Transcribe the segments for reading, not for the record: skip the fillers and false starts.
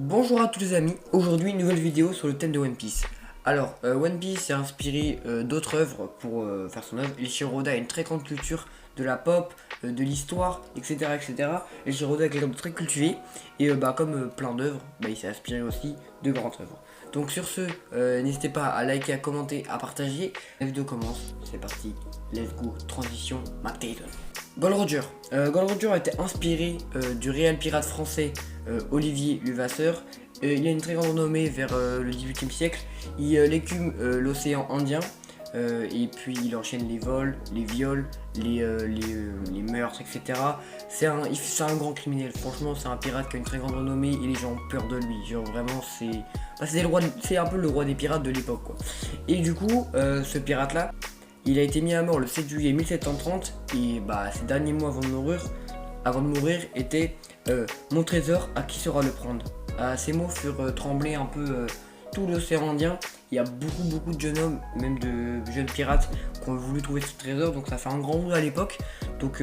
Bonjour à tous les amis, aujourd'hui une nouvelle vidéo sur le thème de One Piece. Alors, One Piece s'est inspiré d'autres œuvres pour faire son œuvre. Eiichiro Oda a une très grande culture de la pop, de l'histoire, etc. etc. Eiichiro Oda est quelqu'un de très cultivé et comme plein d'œuvres, il s'est inspiré aussi de grandes œuvres. Donc sur ce, n'hésitez pas à liker, à commenter, à partager. La vidéo commence, c'est parti, let's go, transition, McTaven. Gold Roger. Gold Roger a été inspiré du réel pirate français Olivier Levasseur. Il a une très grande renommée vers le XVIIIe siècle. Il écume l'océan Indien et puis il enchaîne les vols, les viols, les meurtres, etc. C'est un grand criminel. Franchement, c'est un pirate qui a une très grande renommée et les gens ont peur de lui. Genre vraiment, c'est un peu le roi des pirates de l'époque, quoi. Et du coup, ce pirate-là, il a été mis à mort le 7 juillet 1730 et ces derniers mois avant de mourir étaient mon trésor, à qui saura le prendre. Ces mots furent trembler un peu tout l'océan Indien. Il y a beaucoup de jeunes hommes, même de jeunes pirates, qui ont voulu trouver ce trésor, donc ça fait un grand bruit à l'époque. Donc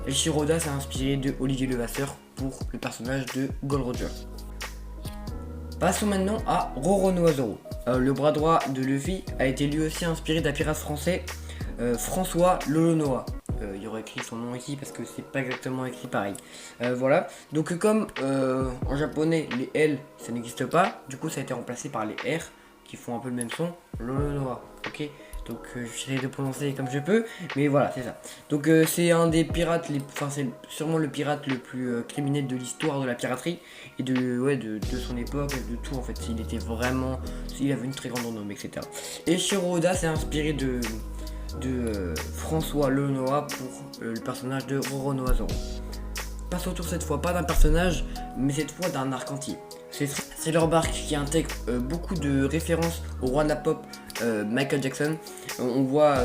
Eiichiro Oda s'est inspiré de Olivier Levasseur pour le personnage de Gold Roger. Passons maintenant à Roronoa-Zoro. Le bras droit de Luffy a été lui aussi inspiré d'un pirate français, François Lolonoa. Il y aurait écrit son nom ici parce que c'est pas exactement écrit pareil. Voilà, donc comme en japonais les L ça n'existe pas, du coup ça a été remplacé par les R qui font un peu le même son, Lolonoa, ok. Donc j'essaie de prononcer comme je peux, mais voilà, c'est ça. Donc c'est un des pirates, c'est sûrement le pirate le plus criminel de l'histoire de la piraterie et de son époque, de tout en fait. Il avait une très grande renommée, etc. Et Eiichiro Oda s'est inspiré de François Lolonoa pour le personnage de Roronoa-Zoro. Passe autour cette fois, pas d'un personnage, mais cette fois d'un arc entier. C'est leur barque qui intègre beaucoup de références au roi de la pop, Michael Jackson. On voit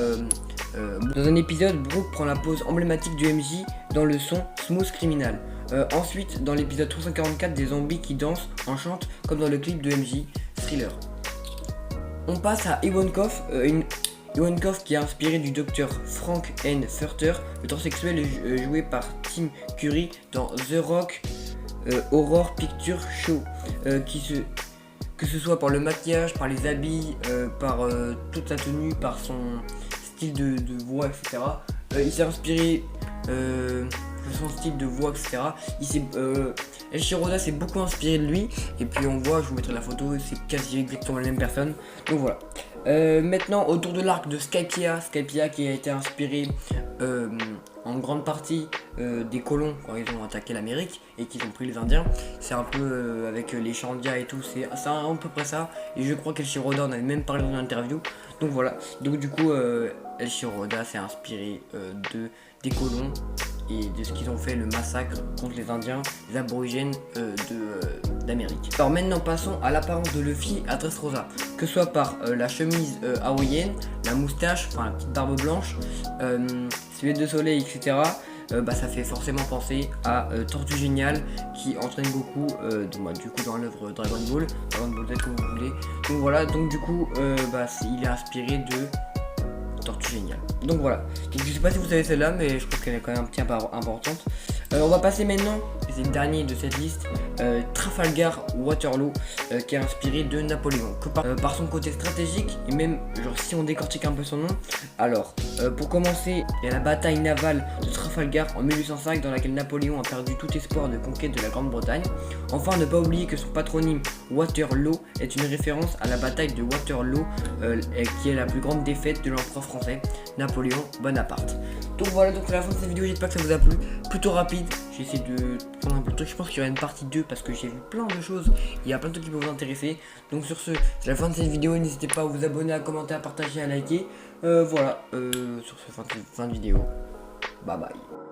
dans un épisode, Brook prend la pose emblématique du MJ dans le son Smooth Criminal. Ensuite, dans l'épisode 344, des zombies qui dansent en chantent comme dans le clip de MJ, Thriller. On passe à Ivankov, Ivankov qui est inspiré du docteur Frank N. Furter, le transsexuel joué par Tim Curry dans The Rock Horror Picture Show, que ce soit par le maquillage, par les habits, par toute sa tenue, par son style de voix, etc. Il s'est inspiré de son style de voix, etc. Eiichiro Oda s'est beaucoup inspiré de lui, et puis on voit, je vous mettrai la photo, c'est quasi exactement la même personne, donc voilà. Maintenant autour de l'arc de Skypiea qui a été inspiré en grande partie des colons quand ils ont attaqué l'Amérique et qu'ils ont pris les Indiens. C'est un peu avec les Chandia et tout, c'est à peu près ça. Et je crois qu'Eiichiro Oda en avait même parlé dans une interview. Donc voilà, donc du coup Eiichiro Oda s'est inspiré des colons et de ce qu'ils ont fait, le massacre contre les Indiens, les aborigènes d'Amérique. Alors maintenant passons à l'apparence de Luffy à Dressrosa, que ce soit par la chemise hawaïenne, la moustache, enfin la petite barbe blanche, ses lunettes de soleil, etc. Ça fait forcément penser à Tortue Géniale qui entraîne Goku du coup dans l'œuvre Dragon Ball Z comme vous voulez. Donc voilà, donc du coup il est inspiré de Tortue Géniale. Donc voilà, donc je sais pas si vous savez celle-là, mais je trouve qu'elle est quand même un petit peu importante. On va passer maintenant, c'est le dernier de cette liste, Trafalgar Waterloo, qui est inspiré de Napoléon, par son côté stratégique et même genre si on décortique un peu son nom. Alors pour commencer, il y a la bataille navale de Trafalgar en 1805 dans laquelle Napoléon a perdu tout espoir de conquête de la Grande-Bretagne. Enfin, ne pas oublier que son patronyme Waterloo est une référence à la bataille de Waterloo, qui est la plus grande défaite de l'empereur français Napoléon Bonaparte. Donc voilà, donc c'est la fin de cette vidéo, j'espère que ça vous a plu, plutôt rapide. J'ai essayé de prendre un peu de trucs, je pense qu'il y aura une partie 2 parce que j'ai vu plein de choses, il y a plein de trucs qui peuvent vous intéresser. Donc sur ce, c'est la fin de cette vidéo, n'hésitez pas à vous abonner, à commenter, à partager, à liker. Voilà, sur ce fin de vidéo, bye bye.